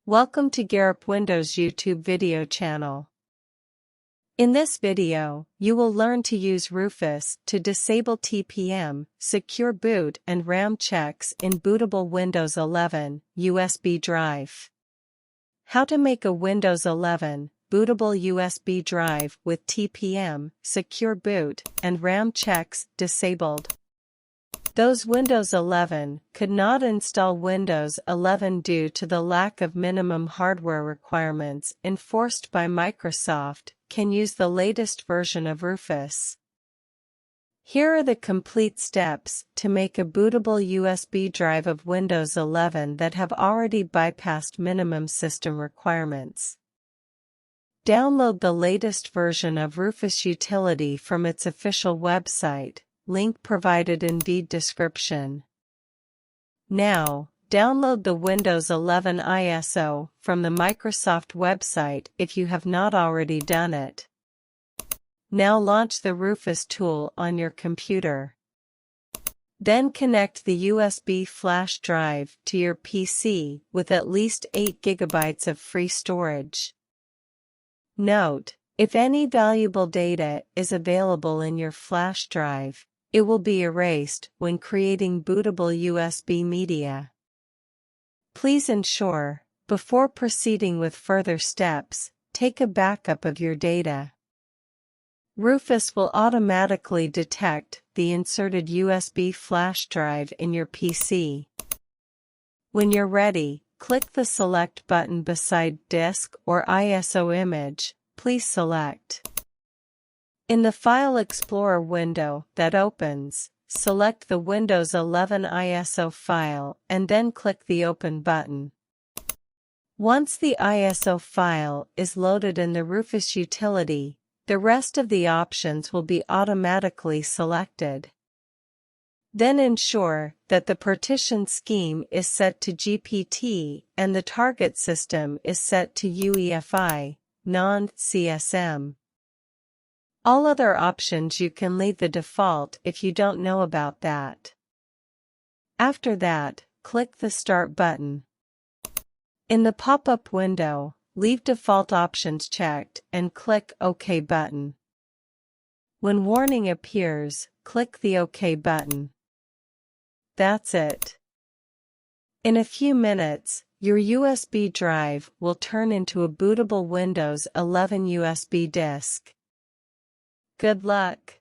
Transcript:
Welcome to Garup Windows YouTube video channel. In this video, you will learn to use Rufus to disable TPM, secure boot and RAM checks in bootable Windows 11 USB drive. How to make a Windows 11 bootable USB drive with TPM, secure boot, and RAM checks disabled. Those Windows 11 could not install Windows 11 due to the lack of minimum hardware requirements enforced by Microsoft can use the latest version of Rufus. Here are the complete steps to make a bootable USB drive of Windows 11 that have already bypassed minimum system requirements. Download the latest version of Rufus utility from its official website. Link provided in the description. Now, download the Windows 11 ISO from the Microsoft website if you have not already done it. Now launch the Rufus tool on your computer. Then connect the USB flash drive to your PC with at least 8 GB of free storage. Note, if any valuable data is available in your flash drive, it will be erased when creating bootable USB media. Please ensure, before proceeding with further steps, take a backup of your data. Rufus will automatically detect the inserted USB flash drive in your PC. When you're ready, click the Select button beside Disk or ISO image. Please select. In the File Explorer window that opens, select the Windows 11 ISO file and then click the Open button. Once the ISO file is loaded in the Rufus utility, the rest of the options will be automatically selected. Then ensure that the partition scheme is set to GPT and the target system is set to UEFI, non-CSM. All other options you can leave the default if you don't know about that. After that, click the Start button. In the pop-up window, leave default options checked and click OK button. When warning appears, click the OK button. That's it. In a few minutes, your USB drive will turn into a bootable Windows 11 USB disk. Good luck!